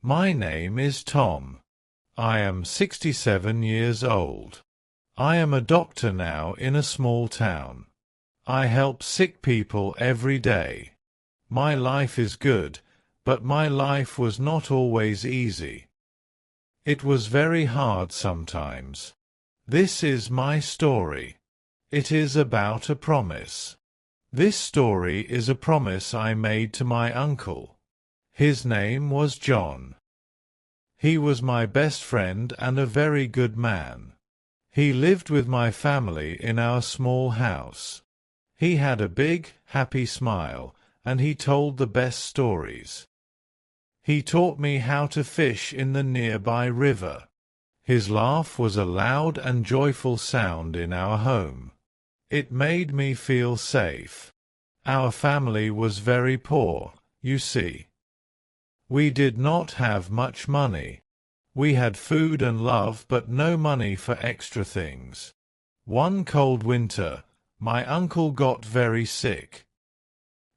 My name is Tom. I am 67 years old. I am a doctor now in a small town. I help sick people every day. My life is good, but my life was not always easy. It was very hard sometimes. This is my story. It is about a promise. This story is a promise I made to my uncle. His name was John. He was my best friend and a very good man. He lived with my family in our small house. He had a big, happy smile, and he told the best stories. He taught me how to fish in the nearby river. His laugh was a loud and joyful sound in our home. It made me feel safe. Our family was very poor, you see. We did not have much money. We had food and love, but no money for extra things. One cold winter, my uncle got very sick.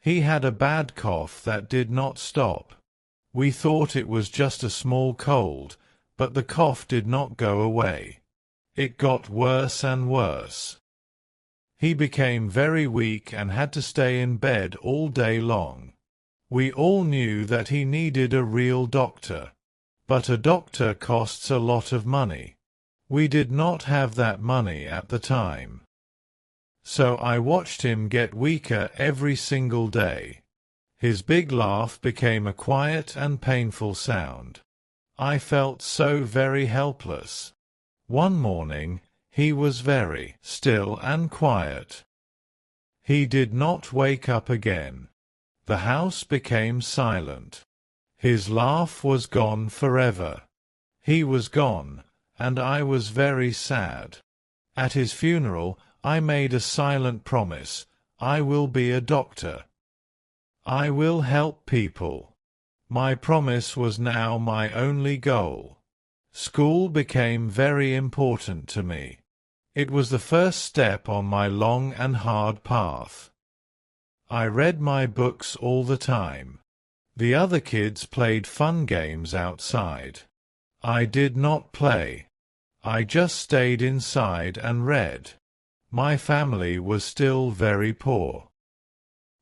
He had a bad cough that did not stop. We thought it was just a small cold, but the cough did not go away. It got worse and worse. He became very weak and had to stay in bed all day long. We all knew that he needed a real doctor. But a doctor costs a lot of money. We did not have that money at the time. So I watched him get weaker every single day. His big laugh became a quiet and painful sound. I felt so very helpless. One morning, he was very still and quiet. He did not wake up again. The house became silent. His laugh was gone forever. He was gone, and I was very sad. At his funeral, I made a silent promise. I will be a doctor. I will help people. My promise was now my only goal. School became very important to me. It was the first step on my long and hard path. I read my books all the time. The other kids played fun games outside. I did not play. I just stayed inside and read. My family was still very poor.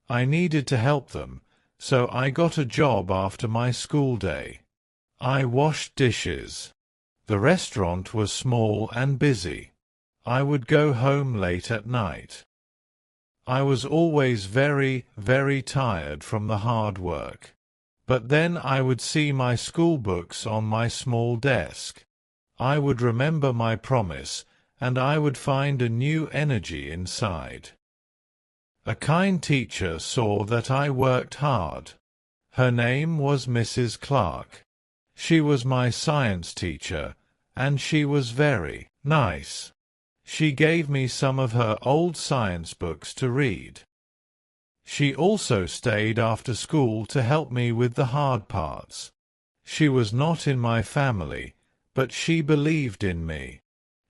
I needed to help them, so I got a job after my school day. I washed dishes. The restaurant was small and busy. I would go home late at night. I was always very, very tired from the hard work. But then I would see my school books on my small desk. I would remember my promise, and I would find a new energy inside. A kind teacher saw that I worked hard. Her name was Mrs. Clark. She was my science teacher, and she was very nice. She gave me some of her old science books to read. She also stayed after school to help me with the hard parts. She was not in my family, but she believed in me.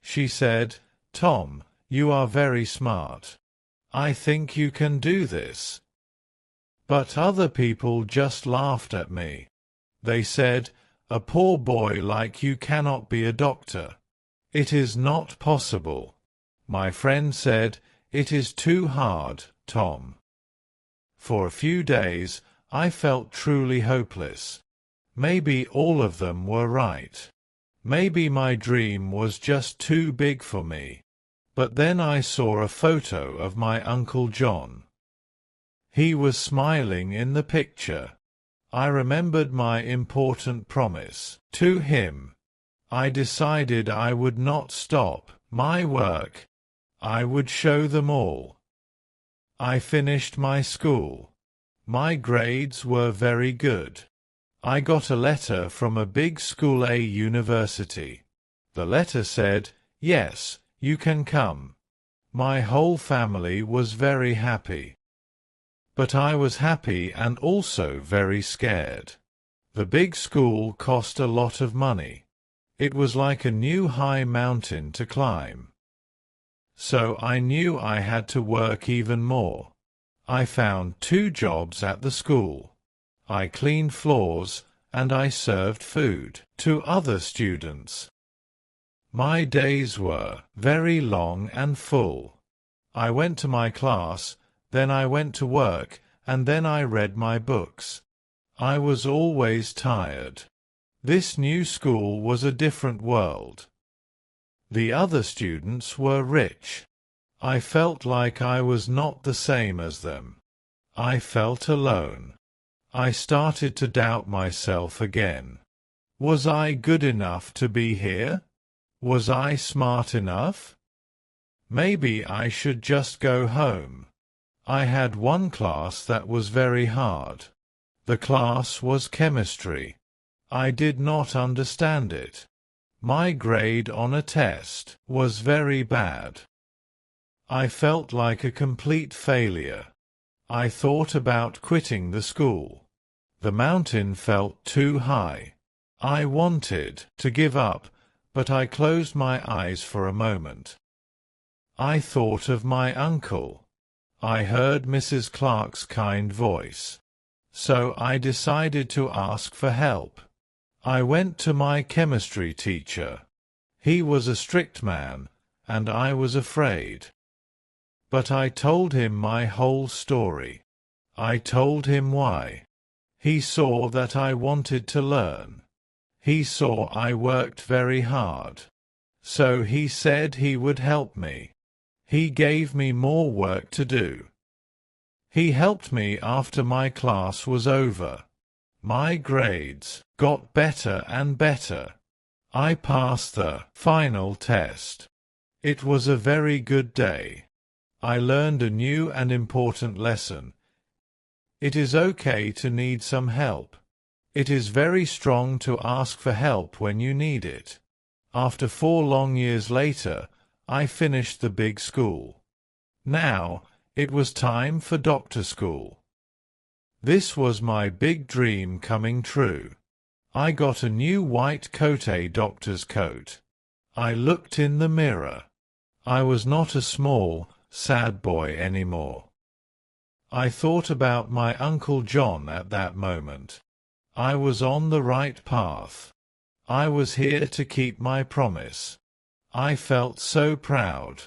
She said, "Tom, you are very smart. I think you can do this." But other people just laughed at me. They said, "A poor boy like you cannot be a doctor. It is not possible." My friend said, "It is too hard, Tom." For a few days, I felt truly hopeless. Maybe all of them were right. Maybe my dream was just too big for me. But then I saw a photo of my Uncle John. He was smiling in the picture. I remembered my important promise to him. I decided I would not stop my work. I would show them all. I finished my school. My grades were very good. I got a letter from a big school A university. The letter said, "Yes, you can come." My whole family was very happy. But I was happy and also very scared. The big school cost a lot of money. It was like a new high mountain to climb. So I knew I had to work even more. I found 2 jobs at the school. I cleaned floors and I served food to other students. My days were very long and full. I went to my class, then I went to work, and then I read my books. I was always tired. This new school was a different world. The other students were rich. I felt like I was not the same as them. I felt alone. I started to doubt myself again. Was I good enough to be here? Was I smart enough? Maybe I should just go home. I had one class that was very hard. The class was chemistry. I did not understand it. My grade on a test was very bad. I felt like a complete failure. I thought about quitting the school. The mountain felt too high. I wanted to give up, but I closed my eyes for a moment. I thought of my uncle. I heard Mrs. Clark's kind voice. So I decided to ask for help. I went to my chemistry teacher. He was a strict man, and I was afraid. But I told him my whole story. I told him why. He saw that I wanted to learn. He saw I worked very hard. So he said he would help me. He gave me more work to do. He helped me after my class was over. My grades got better and better. I passed the final test. It was a very good day. I learned a new and important lesson. It is okay to need some help. It is very strong to ask for help when you need it. After 4 long years later, I finished the big school. Now, it was time for doctor school. This was my big dream coming true. I got a new white coat, a doctor's coat. I looked in the mirror. I was not a small, sad boy anymore. I thought about my Uncle John at that moment. I was on the right path. I was here to keep my promise. I felt so proud.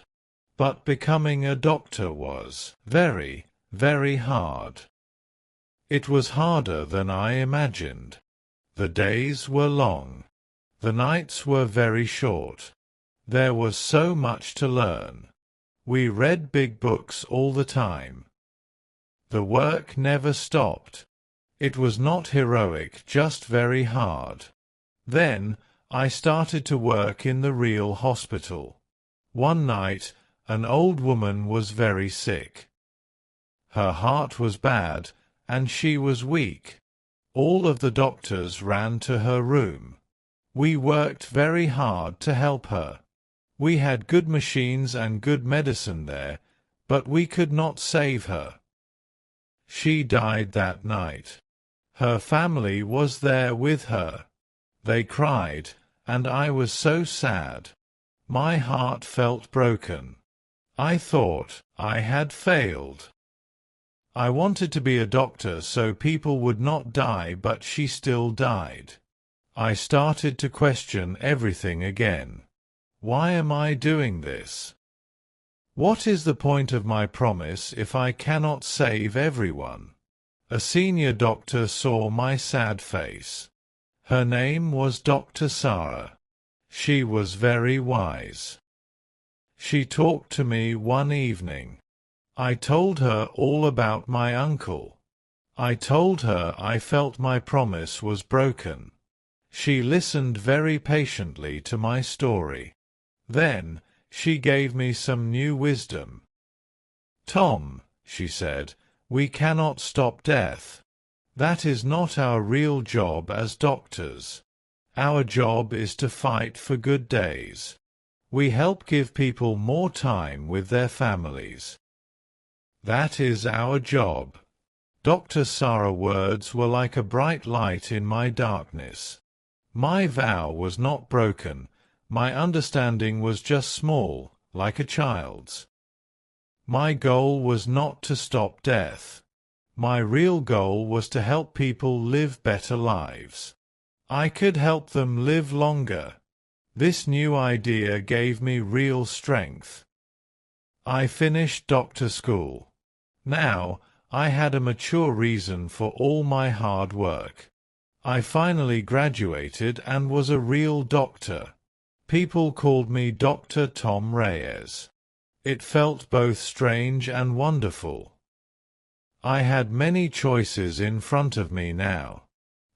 But becoming a doctor was very, very hard. It was harder than I imagined. The days were long. The nights were very short. There was so much to learn. We read big books all the time. The work never stopped. It was not heroic, just very hard. Then I started to work in the real hospital. One night, an old woman was very sick. Her heart was bad, and she was weak. All of the doctors ran to her room. We worked very hard to help her. We had good machines and good medicine there, but we could not save her. She died that night. Her family was there with her. They cried, and I was so sad. My heart felt broken. I thought I had failed. I wanted to be a doctor so people would not die, but she still died. I started to question everything again. Why am I doing this? What is the point of my promise if I cannot save everyone? A senior doctor saw my sad face. Her name was Dr. Sarah. She was very wise. She talked to me one evening. I told her all about my uncle. I told her I felt my promise was broken. She listened very patiently to my story. Then she gave me some new wisdom. "Tom," she said, "we cannot stop death. That is not our real job as doctors. Our job is to fight for good days. We help give people more time with their families. That is our job." Dr. Sarah's words were like a bright light in my darkness. My vow was not broken. My understanding was just small, like a child's. My goal was not to stop death. My real goal was to help people live better lives. I could help them live longer. This new idea gave me real strength. I finished doctor school. Now, I had a mature reason for all my hard work. I finally graduated and was a real doctor. People called me Dr. Tom Reyes. It felt both strange and wonderful. I had many choices in front of me now.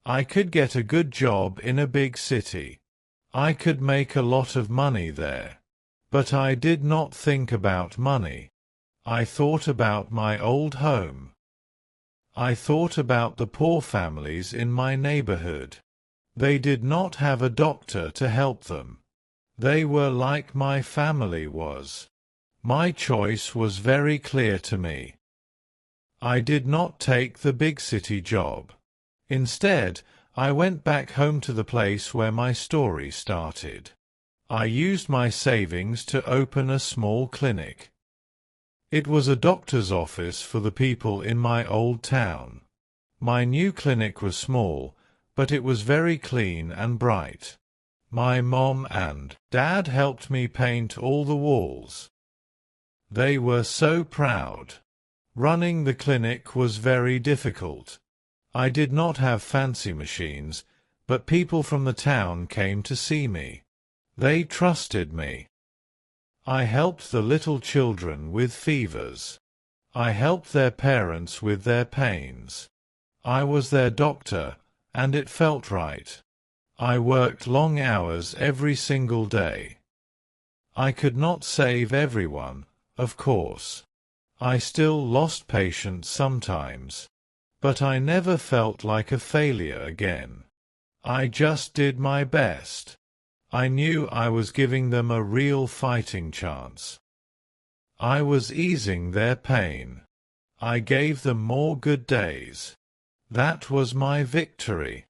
I could get a good job in a big city. I could make a lot of money there. But I did not think about money. I thought about my old home. I thought about the poor families in my neighborhood. They did not have a doctor to help them. They were like my family was. My choice was very clear to me. I did not take the big city job. Instead, I went back home to the place where my story started. I used my savings to open a small clinic. It was a doctor's office for the people in my old town. My new clinic was small, but it was very clean and bright. My mom and dad helped me paint all the walls. They were so proud. Running the clinic was very difficult. I did not have fancy machines, but people from the town came to see me. They trusted me. I helped the little children with fevers. I helped their parents with their pains. I was their doctor, and it felt right. I worked long hours every single day. I could not save everyone, of course. I still lost patients sometimes. But I never felt like a failure again. I just did my best. I knew I was giving them a real fighting chance. I was easing their pain. I gave them more good days. That was my victory.